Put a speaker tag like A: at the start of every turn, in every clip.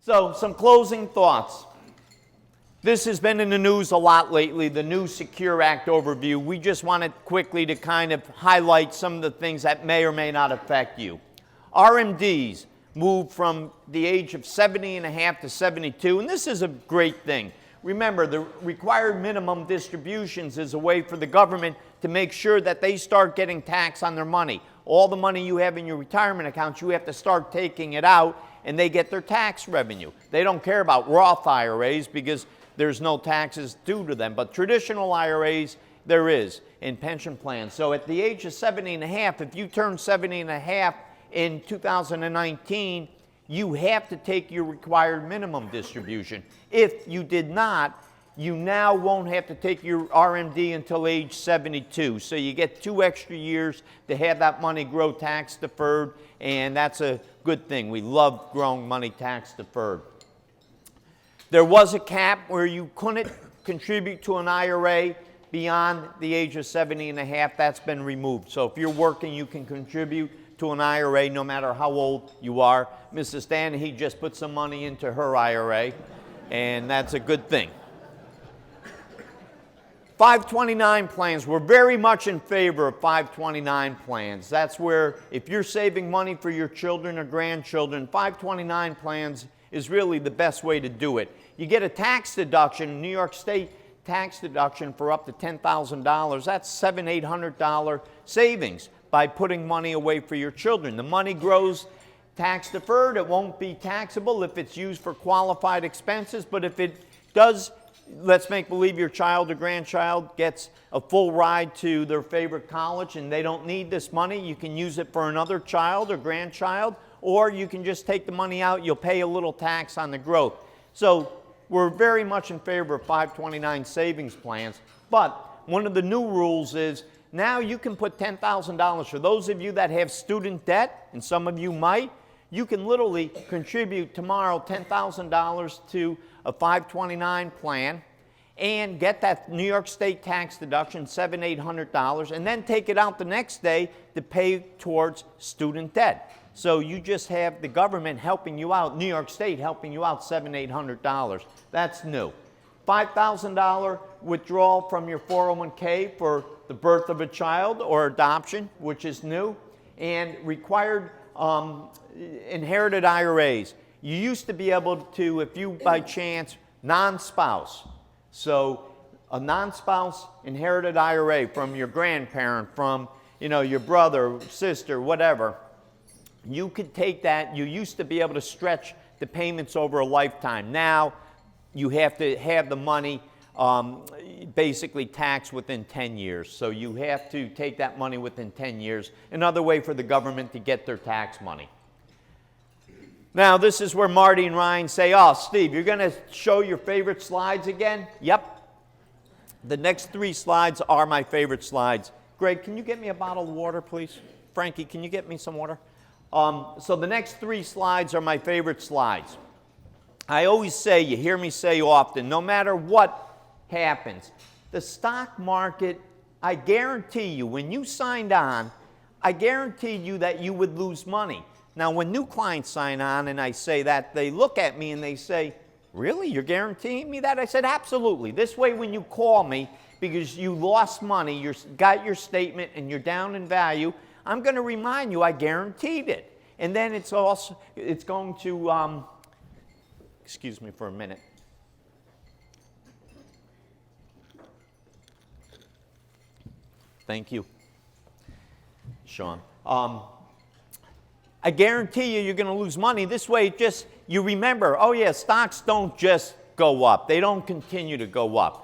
A: So, some closing thoughts. This has been in the news a lot lately, the new Secure Act overview. We just wanted quickly to kind of highlight some of the things that may or may not affect you. RMDs moved from the age of 70 and a half to 72, and this is a great thing. Remember, the required minimum distributions is a way for the government to make sure that they start getting tax on their money. All the money you have in your retirement accounts, you have to start taking it out, and they get their tax revenue. They don't care about Roth IRAs because there's no taxes due to them, but traditional IRAs, there is in pension plans. So at the age of 70 and a half, if you turn 70 and a half in 2019, you have to take your required minimum distribution. If you did not, you now won't have to take your RMD until age 72. So you get 2 extra years to have that money grow tax deferred, and that's a good thing. We love growing money tax deferred. There was a cap where you couldn't contribute to an IRA beyond the age of 70 and a half. That's been removed. So if you're working, you can contribute to an IRA no matter how old you are. Mrs. Danahy just put some money into her IRA, and that's a good thing. 529 plans. We're very much in favor of 529 plans. That's where if you're saving money for your children or grandchildren, 529 plans is really the best way to do it. You get a tax deduction, New York State tax deduction for up to $10,000. That's $700-800 savings by putting money away for your children. The money grows tax deferred. It won't be taxable if it's used for qualified expenses, but if it does, let's make believe your child or grandchild gets a full ride to their favorite college and they don't need this money, you can use it for another child or grandchild, or you can just take the money out. You'll pay a little tax on the growth. So we're very much in favor of 529 savings plans, but one of the new rules is now you can put $10,000. For those of you that have student debt, and some of you might, you can literally contribute tomorrow $10,000 to a 529 plan and get that New York State tax deduction, $700-800, and then take it out the next day to pay towards student debt. So you just have the government helping you out, New York State helping you out $700-800. That's new. $5,000 withdrawal from your 401k for the birth of a child or adoption, which is new, and required inherited IRAs. You used to be able to, if you by chance, non-spouse. So a non-spouse inherited IRA from your grandparent, from your brother, sister, whatever. You could take that. You used to be able to stretch the payments over a lifetime. Now you have to have the money basically taxed within 10 years. So you have to take that money within 10 years. Another way for the government to get their tax money. Now this is where Marty and Ryan say, oh, Steve, you're going to show your favorite slides again? Yep. The next 3 slides are my favorite slides. Greg, can you get me a bottle of water, please? Frankie, can you get me some water? So the next 3 slides are my favorite slides. I always say, you hear me say often, no matter what happens, the stock market, I guarantee you, when you signed on, I guaranteed you that you would lose money. Now, when new clients sign on and I say that, they look at me and they say, really, you're guaranteeing me that? I said, absolutely. This way, when you call me because you lost money, you got your statement and you're down in value, I'm going to remind you I guaranteed it. And then it's going to, excuse me for a minute. Thank you, Sean. I guarantee you're going to lose money. This way, just you remember, oh yeah, stocks don't just go up. They don't continue to go up.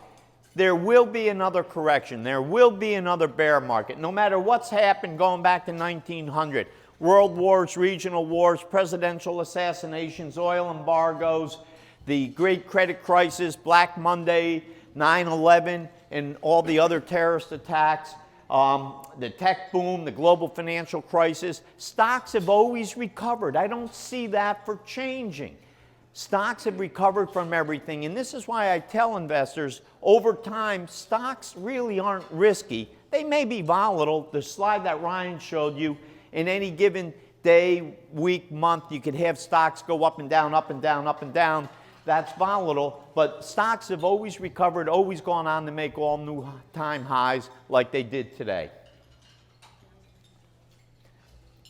A: There will be another correction. There will be another bear market. No matter what's happened going back to 1900, world wars, regional wars, presidential assassinations, oil embargoes, the Great Credit Crisis, Black Monday, 9/11, and all the other terrorist attacks, the tech boom, the global financial crisis, stocks have always recovered. I don't see that for changing. Stocks have recovered from everything, and this is why I tell investors, over time, stocks really aren't risky. They may be volatile. The slide that Ryan showed you, in any given day, week, month. You could have stocks go up and down, up and down, up and down. That's volatile, but stocks have always recovered, always gone on to make all new time highs like they did today.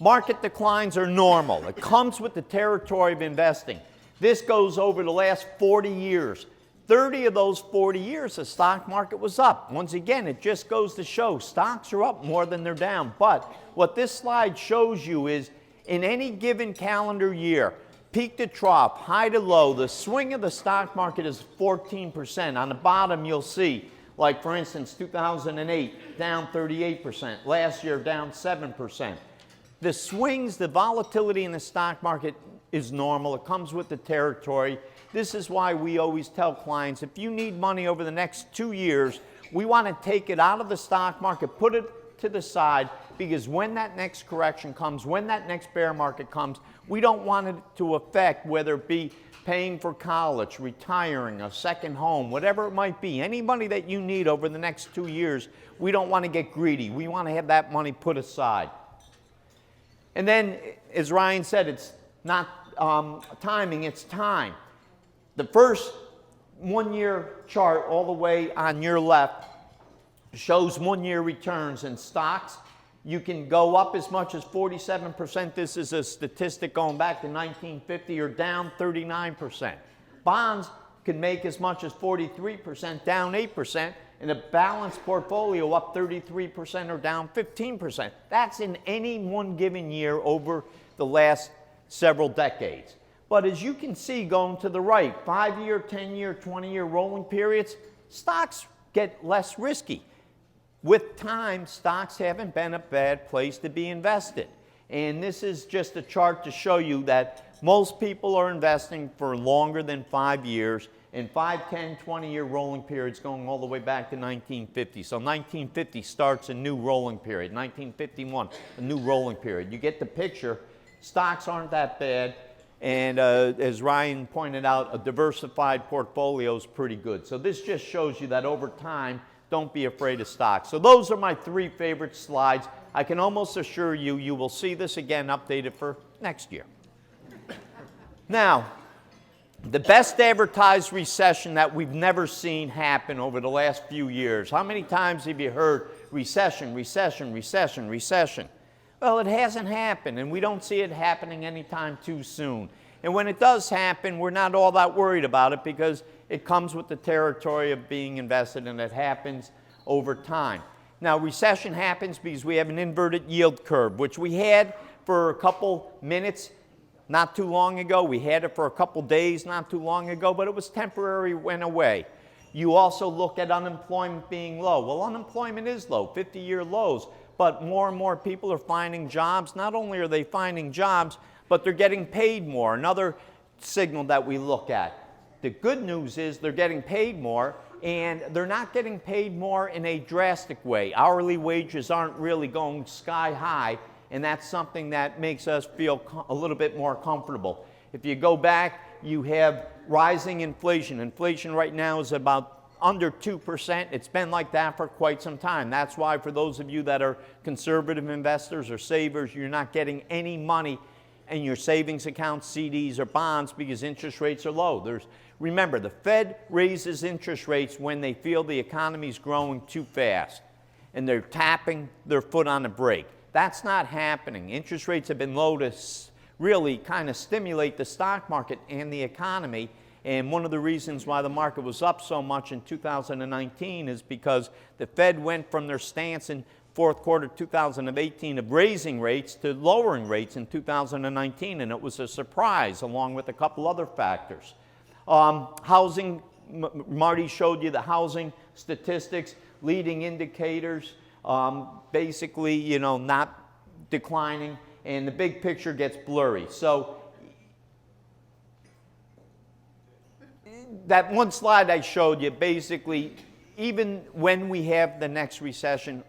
A: Market declines are normal. It comes with the territory of investing. This goes over the last 40 years. 30 of those 40 years, the stock market was up. Once again, it just goes to show stocks are up more than they're down. But what this slide shows you is in any given calendar year, peak to trough, high to low, the swing of the stock market is 14%. On the bottom, you'll see, like for instance, 2008, down 38%. Last year, down 7%. The swings, the volatility in the stock market is normal. It comes with the territory. This is why we always tell clients, if you need money over the next 2 years, we want to take it out of the stock market, put it to the side, because when that next correction comes, when that next bear market comes, we don't want it to affect whether it be paying for college, retiring, a second home, whatever it might be. Any money that you need over the next 2 years, we don't want to get greedy. We want to have that money put aside. And then, as Ryan said, it's not timing, it's time. The first 1 year chart all the way on your left shows 1 year returns in stocks. You can go up as much as 47%. This is a statistic going back to 1950, or down 39%. Bonds can make as much as 43%, down 8%, and a balanced portfolio up 33% or down 15%. That's in any one given year over the last several decades. But as you can see going to the right, 5-year, 10-year, 20-year rolling periods, stocks get less risky. With time, stocks haven't been a bad place to be invested. And this is just a chart to show you that most people are investing for longer than 5 years, in 5, 10, 20-year rolling periods going all the way back to 1950. So 1950 starts a new rolling period. 1951, a new rolling period. You get the picture. Stocks aren't that bad. And as Ryan pointed out, a diversified portfolio is pretty good. So this just shows you that over time, don't be afraid of stocks. So those are my 3 favorite slides. I can almost assure you, you will see this again updated for next year. Now, the best advertised recession that we've never seen happen over the last few years. How many times have you heard recession, recession, recession, recession? Well, it hasn't happened, and we don't see it happening anytime too soon. And when it does happen, we're not all that worried about it because it comes with the territory of being invested, and it happens over time. Now, recession happens because we have an inverted yield curve, which we had for a couple minutes not too long ago. We had it for a couple days not too long ago, but it was temporary, went away. You also look at unemployment being low. Well, unemployment is low, 50-year lows, but more and more people are finding jobs. Not only are they finding jobs, but they're getting paid more. Another signal that we look at. The good news is they're getting paid more, and they're not getting paid more in a drastic way. Hourly wages aren't really going sky high, and that's something that makes us feel a little bit more comfortable. If you go back, you have rising inflation. Inflation right now is about under 2%. It's been like that for quite some time. That's why for those of you that are conservative investors or savers, you're not getting any money in your savings accounts, CDs, or bonds because interest rates are low. Remember, the Fed raises interest rates when they feel the economy's growing too fast, and they're tapping their foot on the brake. That's not happening. Interest rates have been low to really kind of stimulate the stock market and the economy. And one of the reasons why the market was up so much in 2019 is because the Fed went from their stance in fourth quarter 2018 of raising rates to lowering rates in 2019, and it was a surprise along with a couple other factors. Housing, Marty showed you the housing statistics, leading indicators, basically, not declining, and the big picture gets blurry. So that one slide I showed you, basically, even when we have the next recession,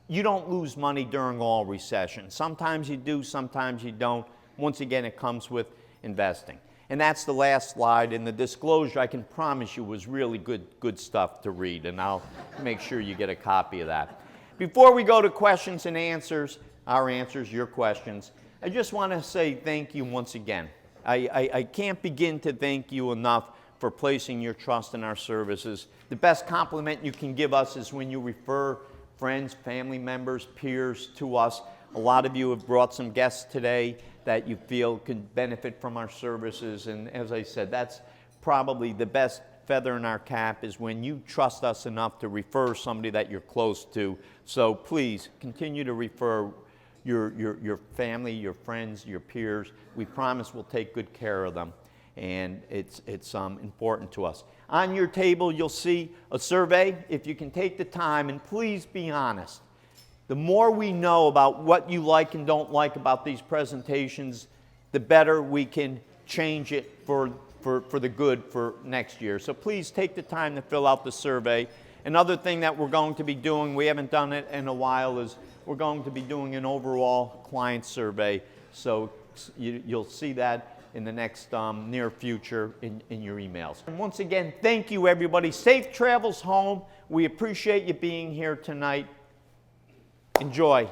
A: you don't lose money during all recessions. Sometimes you do, sometimes you don't. Once again, it comes with investing. And that's the last slide, and the disclosure, I can promise you, was really good stuff to read, and I'll make sure you get a copy of that. Before we go to questions and answers, our answers, your questions, I just want to say thank you once again. I can't begin to thank you enough for placing your trust in our services. The best compliment you can give us is when you refer friends, family members, peers to us. A lot of you have brought some guests today that you feel could benefit from our services, and as I said, that's probably the best feather in our cap is when you trust us enough to refer somebody that you're close to. So please continue to refer your family, your friends, your peers. We promise we'll take good care of them, and it's important to us. On your table, you'll see a survey. If you can take the time, and please be honest. The more we know about what you like and don't like about these presentations, the better we can change it for the good for next year. So please take the time to fill out the survey. Another thing that we're going to be doing, we haven't done it in a while, is we're going to be doing an overall client survey. So you'll see that in the next near future in your emails. And once again, thank you everybody. Safe travels home. We appreciate you being here tonight. Enjoy.